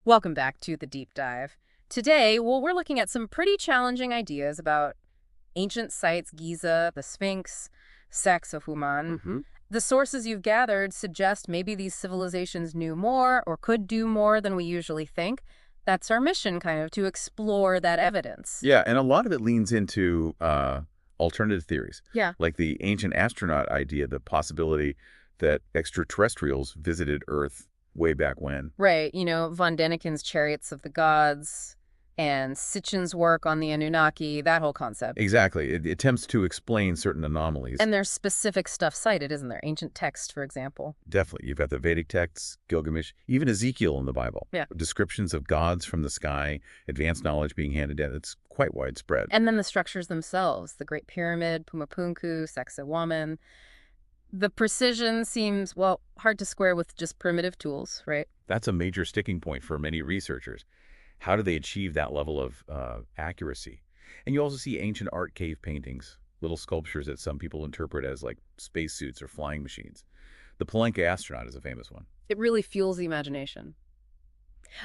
Welcome back to the deep dive. Today, we're looking at some pretty challenging ideas about ancient sites, Giza, the Sphinx, Sacsayhuaman. hmm The sources you've gathered suggest maybe these civilizations knew more or could do more than we usually think. That's our mission, kind of, to explore that evidence. Yeah, and a lot of it leans into alternative theories, Yeah. like the ancient astronaut idea, the possibility that extraterrestrials visited Earth way back when. Right, von Däniken's Chariots of the Gods and Sitchin's work on the Anunnaki, that whole concept. Exactly. It attempts to explain certain anomalies. And there's specific stuff cited, isn't there? Ancient texts, for example. Definitely. You've got the Vedic texts, Gilgamesh, even Ezekiel in the Bible. Yeah. Descriptions of gods from the sky, advanced knowledge being handed down. It's quite widespread. And then the structures themselves, the Great Pyramid, Pumapunku, Sacsayhuaman. The precision seems, well, hard to square with just primitive tools, right? That's a major sticking point for many researchers. How do they achieve that level of accuracy? And you also see ancient art cave paintings, little sculptures that some people interpret as like spacesuits or flying machines. The Palenque astronaut is a famous one. It really fuels the imagination.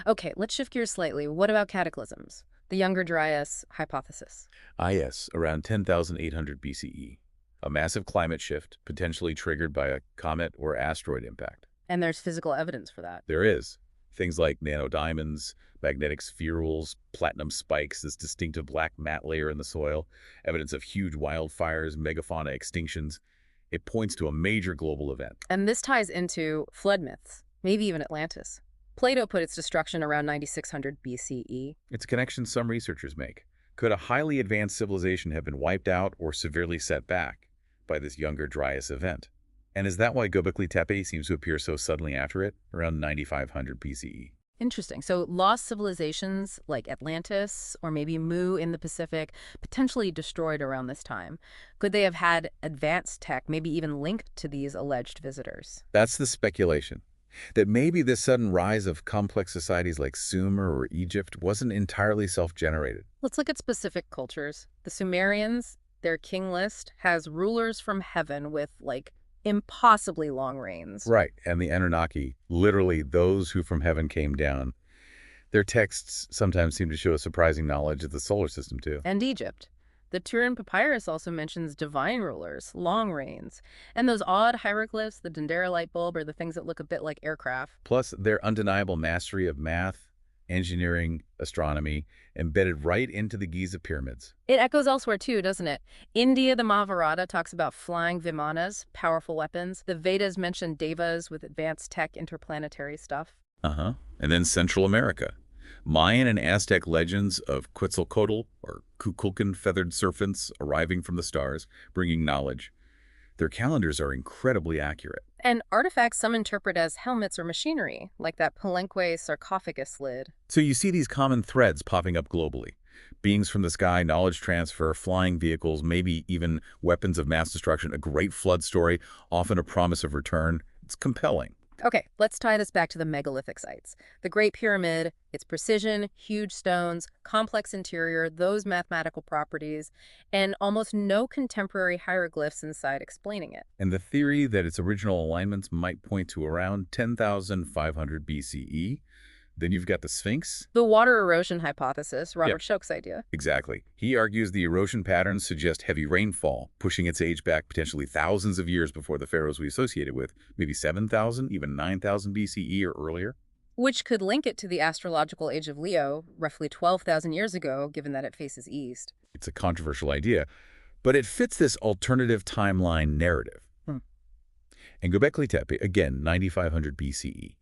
Okay, let's shift gears slightly. What about cataclysms? The Younger Dryas hypothesis. Yes, around 10,800 BCE. A massive climate shift, potentially triggered by a comet or asteroid impact. And there's physical evidence for that. There is. Things like nanodiamonds, magnetic spherules, platinum spikes, this distinctive black matte layer in the soil, evidence of huge wildfires, megafauna extinctions. It points to a major global event. And this ties into flood myths, maybe even Atlantis. Plato put its destruction around 9600 BCE. It's a connection some researchers make. Could a highly advanced civilization have been wiped out or severely set back by this Younger Dryas event? And is that why Göbekli Tepe seems to appear so suddenly after it, around 9500 BCE? Interesting. So lost civilizations like Atlantis or maybe Mu in the Pacific, potentially destroyed around this time. Could they have had advanced tech, maybe even linked to these alleged visitors? That's the speculation. That maybe this sudden rise of complex societies like Sumer or Egypt wasn't entirely self-generated. Let's look at specific cultures. The Sumerians, their king list has rulers from heaven with, like, impossibly long reigns. Right, and the Anunnaki, literally those who from heaven came down. Their texts sometimes seem to show a surprising knowledge of the solar system, too. And Egypt. The Turin Papyrus also mentions divine rulers, long reigns, and those odd hieroglyphs, the Dendera light bulb, are the things that look a bit like aircraft. Plus, their undeniable mastery of math, engineering, astronomy, embedded right into the Giza pyramids. It echoes elsewhere too, doesn't it? India, the Mahabharata talks about flying vimanas, powerful weapons. The Vedas mention devas with advanced tech, interplanetary stuff. And then Central America. Mayan and Aztec legends of Quetzalcoatl or Kukulkan feathered serpents arriving from the stars, bringing knowledge. Their calendars are incredibly accurate. And artifacts some interpret as helmets or machinery, like that Palenque sarcophagus lid. So you see these common threads popping up globally. Beings from the sky, knowledge transfer, flying vehicles, maybe even weapons of mass destruction, a great flood story, often a promise of return. It's compelling. Okay, let's tie this back to the megalithic sites. The Great Pyramid, its precision, huge stones, complex interior, those mathematical properties, and almost no contemporary hieroglyphs inside explaining it. And the theory that its original alignments might point to around 10,500 BCE. Then you've got the Sphinx. The water erosion hypothesis, Robert Yeah. Schoch's idea. Exactly. He argues the erosion patterns suggest heavy rainfall, pushing its age back potentially thousands of years before the pharaohs we associate it with, maybe 7,000, even 9,000 BCE or earlier. Which could link it to the astrological age of Leo, roughly 12,000 years ago, given that it faces east. It's a controversial idea, but it fits this alternative timeline narrative. And Göbekli Tepe, again, 9,500 BCE.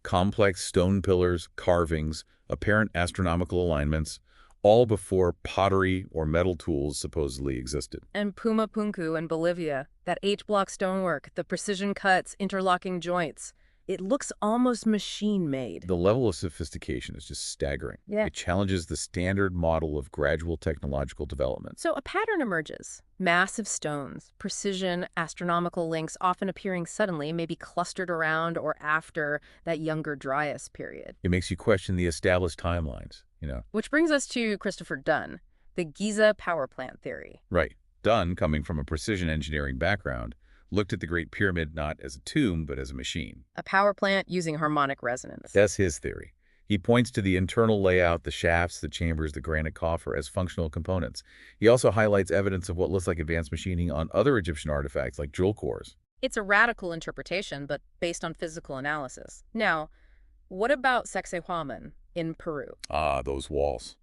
Complex stone pillars, carvings, apparent astronomical alignments, all before pottery or metal tools supposedly existed. And Pumapunku in Bolivia, that H-block stonework, the precision cuts, interlocking joints. It looks almost machine-made. The level of sophistication is just staggering. Yeah. It challenges the standard model of gradual technological development. So a pattern emerges. Massive stones, precision, astronomical links often appearing suddenly, maybe clustered around or after that Younger Dryas period. It makes you question the established timelines, Which brings us to Christopher Dunn, the Giza power plant theory. Right. Dunn, coming from a precision engineering background, looked at the Great Pyramid not as a tomb, but as a machine. A power plant using harmonic resonance. That's his theory. He points to the internal layout, the shafts, the chambers, the granite coffer as functional components. He also highlights evidence of what looks like advanced machining on other Egyptian artifacts like jewel cores. It's a radical interpretation, but based on physical analysis. Now, what about Sacsayhuaman in Peru? Ah, those walls.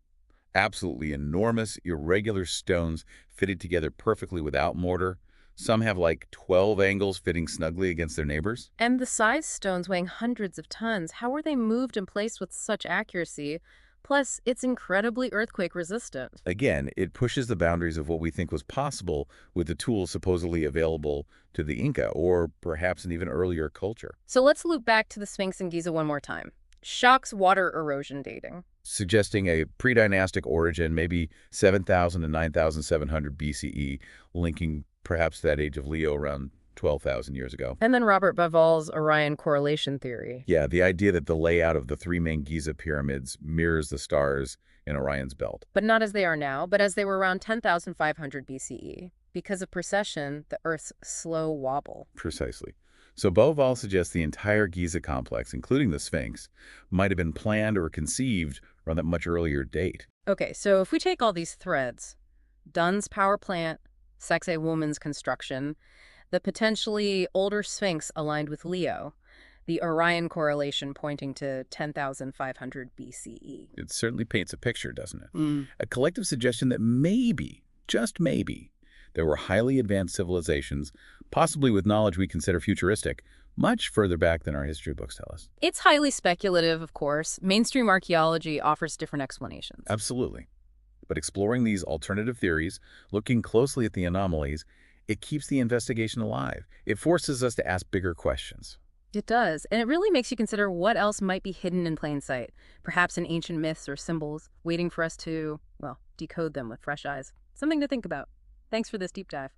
Absolutely enormous, irregular stones fitted together perfectly without mortar. Some have like 12 angles fitting snugly against their neighbors. And the size stones weighing hundreds of tons, how were they moved and placed with such accuracy? Plus, it's incredibly earthquake resistant. Again, it pushes the boundaries of what we think was possible with the tools supposedly available to the Inca, or perhaps an even earlier culture. So let's loop back to the Sphinx in Giza one more time. Shocks water erosion dating. Suggesting a pre-dynastic origin, maybe 7,000 to 9,700 BCE, linking perhaps that age of Leo around 12,000 years ago. And then Robert Bauval's Orion correlation theory. Yeah, the idea that the layout of the three main Giza pyramids mirrors the stars in Orion's belt. But not as they are now, but as they were around 10,500 BCE. Because of precession, the Earth's slow wobble. Precisely. So Bauval suggests the entire Giza complex, including the Sphinx, might have been planned or conceived around that much earlier date. Okay, so if we take all these threads, Dunn's power plant, Sacsayhuaman's construction, the potentially older Sphinx aligned with Leo, the Orion correlation pointing to 10,500 BCE. It certainly paints a picture, doesn't it? A collective suggestion that maybe, just maybe, there were highly advanced civilizations, possibly with knowledge we consider futuristic, much further back than our history books tell us. It's highly speculative, of course. Mainstream archaeology offers different explanations. Absolutely. But exploring these alternative theories, looking closely at the anomalies, it keeps the investigation alive. It forces us to ask bigger questions. It does, and it really makes you consider what else might be hidden in plain sight, perhaps in ancient myths or symbols, waiting for us to, well, decode them with fresh eyes. Something to think about. Thanks for this deep dive.